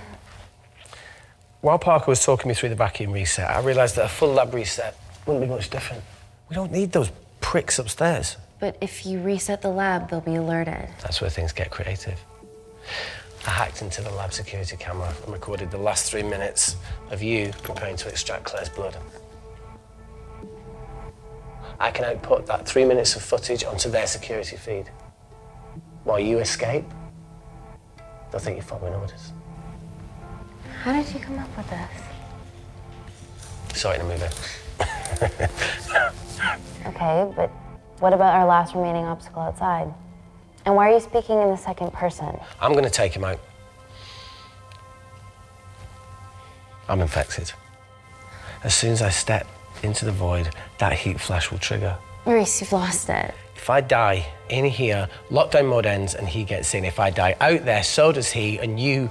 While Parker was talking me through the vacuum reset, I realised that a full lab reset wouldn't be much different. We don't need those pricks upstairs. But if you reset the lab, they'll be alerted. That's where things get creative. I hacked into the lab security camera and recorded the last 3 minutes of you preparing to extract Claire's blood. I can output that 3 minutes of footage onto their security feed. While you escape, they'll think you're following orders. How did you come up with this? Saw it in a movie. Okay, but what about our last remaining obstacle outside? And why are you speaking in the second person? I'm gonna take him out. I'm infected. As soon as I step into the void, that heat flash will trigger. Reese, you've lost it. If I die in here, lockdown mode ends and he gets in. If I die out there, so does he, and you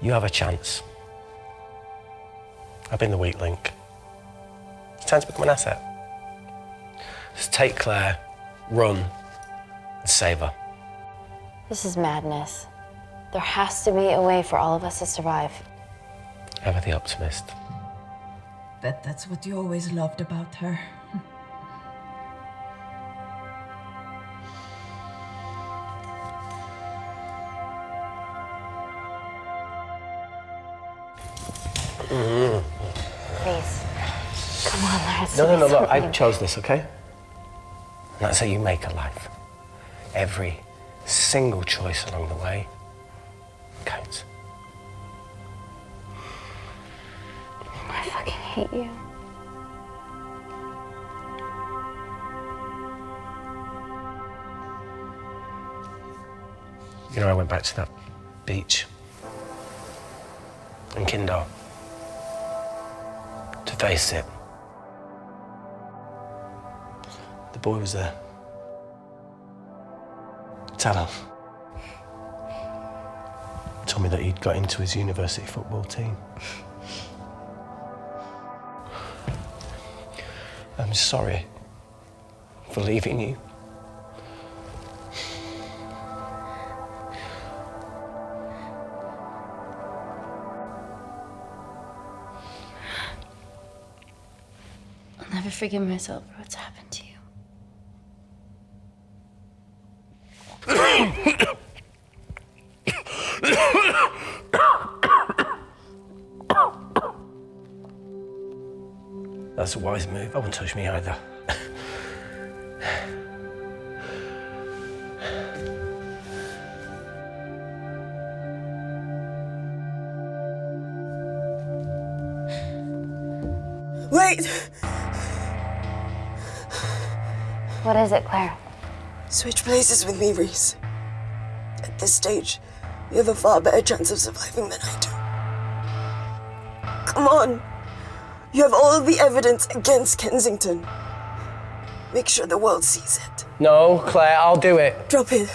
have a chance. I've been the weak link. It's time to become an asset. Just take Claire, run, and save her. This is madness. There has to be a way for all of us to survive. Ever the optimist. Bet that's what you always loved about her. Reese, come on, there has to No, be look, I something. chose this, okay? And that's how you make a life. Every single choice along the way counts. I fucking hate you. You know, I went back to that beach in Kindar to face it. The boy was there. Talon told me that he'd got into his university football team. I'm sorry for leaving you. I'll never forgive myself for what's happened to you. That's a wise move. I wouldn't touch me either. Wait! What is it, Claire? Switch places with me, Reese. At this stage, you have a far better chance of surviving than I do. Come on. You have all the evidence against Kensington. Make sure the world sees it. No, Claire, I'll do it. Drop it.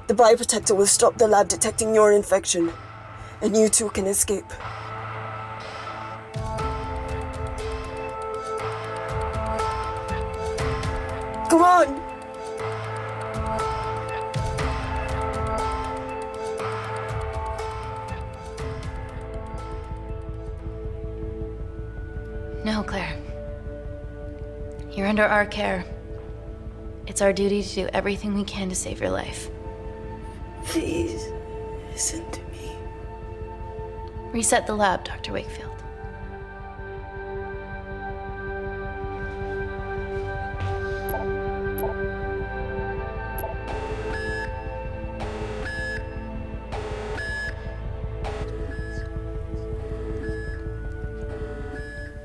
The bioprotector will stop the lab detecting your infection, and you two can escape. Come on! No, Claire. You're under our care. It's our duty to do everything we can to save your life. Please, listen to me. Reset the lab, Dr. Wakefield.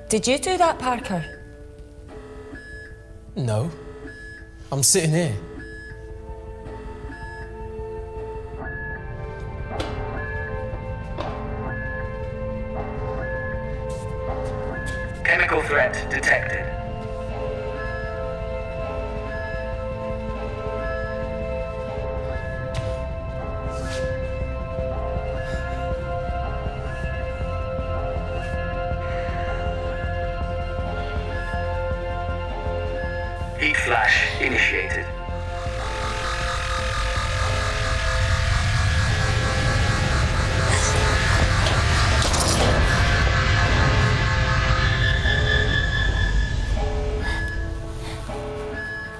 Did you do that, Parker? No. I'm sitting here. Chemical threat detected. Heat flash initiated.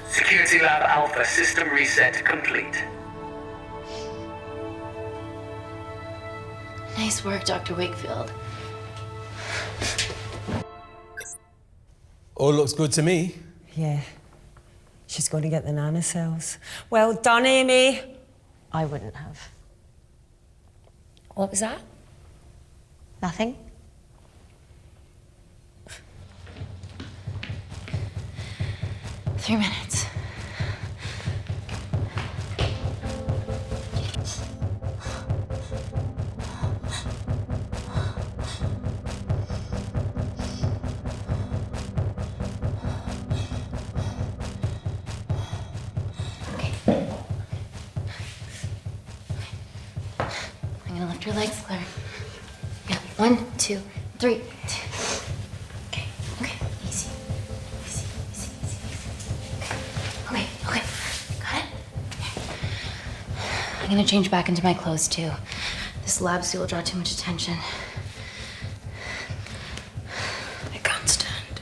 Security Lab Alpha system reset complete. Nice work, Dr. Wakefield. All looks good to me. Yeah. She's going to get the nanocells. Well done, Amy. I wouldn't have. What was that? Nothing. Three minutes. I'm gonna lift your legs, Claire. Yeah, 1, 2, 3. Okay, easy. Easy. Okay, got it? I'm gonna change back into my clothes too. This lab suit will draw too much attention. I can't stand.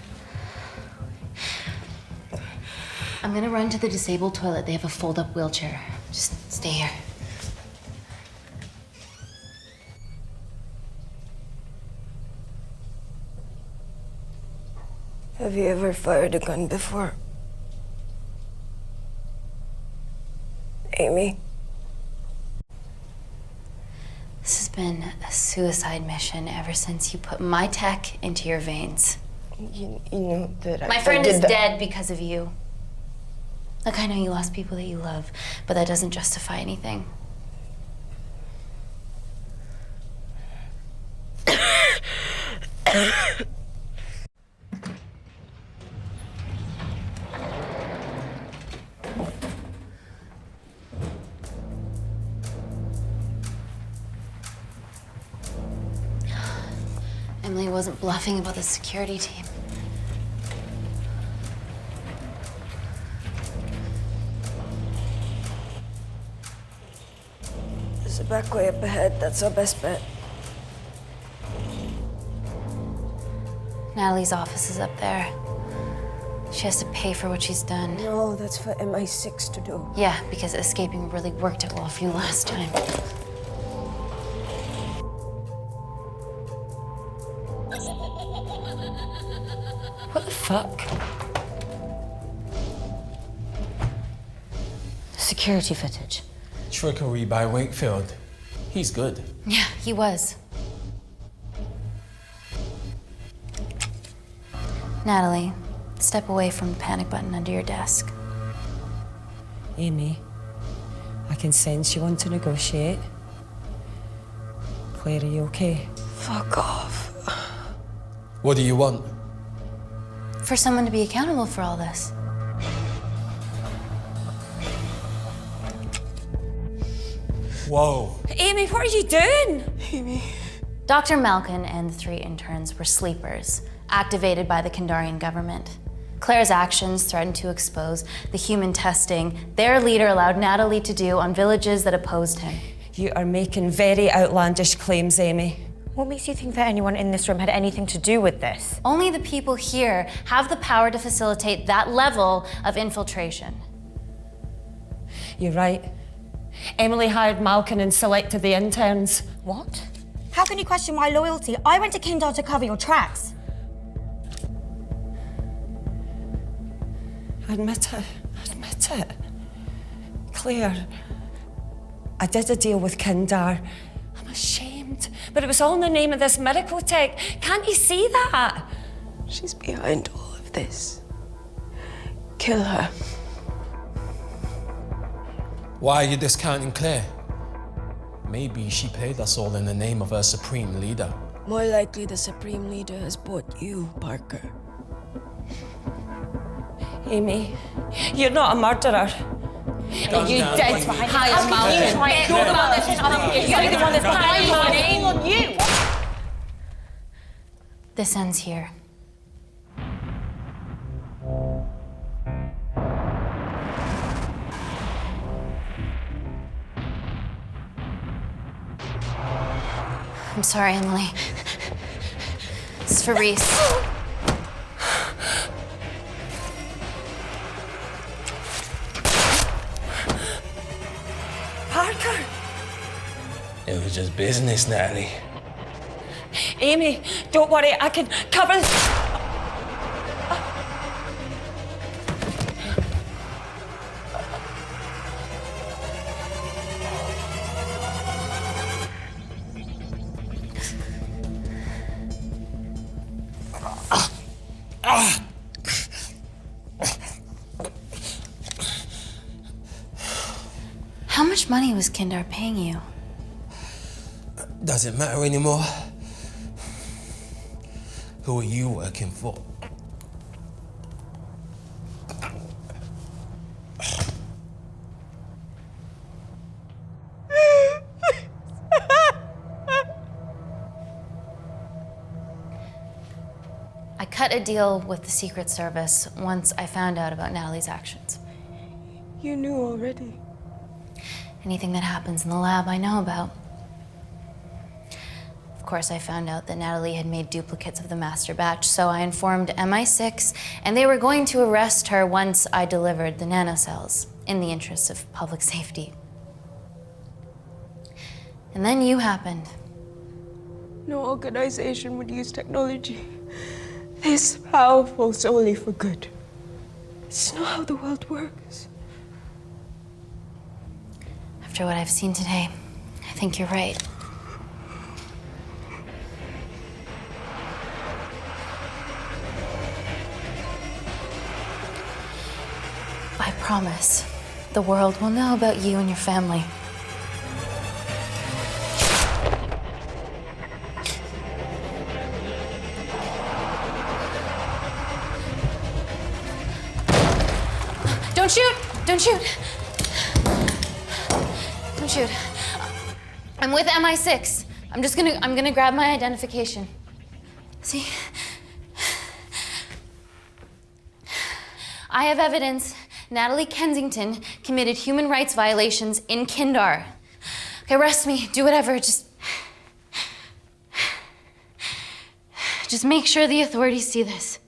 I'm gonna run to the disabled toilet. They have a fold-up wheelchair. Just stay here. Have you ever fired a gun before? Amy? This has been a suicide mission ever since you put my tech into your veins. You know that My friend is dead because of you. Look, I know you lost people that you love, but that doesn't justify anything. Emily wasn't bluffing about the security team. There's a back way up ahead. That's our best bet. Natalie's office is up there. She has to pay for what she's done. No, that's for MI6 to do. Yeah, because escaping really worked out well for you last time. What the fuck? Security footage. Trickery by Wakefield. He's good. Yeah, he was. Natalie, step away from the panic button under your desk. Amy, I can sense you want to negotiate. Claire, are you okay? Fuck off. What do you want? For someone to be accountable for all this. Whoa. Amy, what are you doing? Amy. Dr. Malkin and the 3 interns were sleepers, activated by the Kandarian government. Claire's actions threatened to expose the human testing their leader allowed Natalie to do on villages that opposed him. You are making very outlandish claims, Amy. What makes you think that anyone in this room had anything to do with this? Only the people here have the power to facilitate that level of infiltration. You're right. Emily hired Malkin and selected the interns. What? How can you question my loyalty? I went to Kindar to cover your tracks. Admit it. Admit it. Claire, I did a deal with Kindar. I'm ashamed, but it was all in the name of this miracle tech. Can't you see that? She's behind all of this. Kill her. Why are you discounting Claire? Maybe she paid us all in the name of her supreme leader. More likely the Supreme Leader has bought you, Parker. Amy, you're not a murderer. You did hire Malkin. You're the one that's planning on you. This ends here. I'm sorry, Emily. This is for Reese. Parker! It was just business, Natalie. Amy, don't worry, I can cover. How much money was Kindar paying you? Does it matter anymore? Who are you working for? I cut a deal with the Secret Service once I found out about Natalie's actions. You knew already. Anything that happens in the lab, I know about. Of course, I found out that Natalie had made duplicates of the master batch, so I informed MI6, and they were going to arrest her once I delivered the nanocells, in the interest of public safety. And then you happened. No organization would use technology this powerful solely for good. It's not how the world works. After what I've seen today, I think you're right. I promise, the world will know about you and your family. Don't shoot! Don't shoot! Don't shoot. I'm with MI6. I'm gonna grab my identification. See? I have evidence Natalie Kensington committed human rights violations in Kindar. Okay, arrest me, do whatever, just make sure the authorities see this.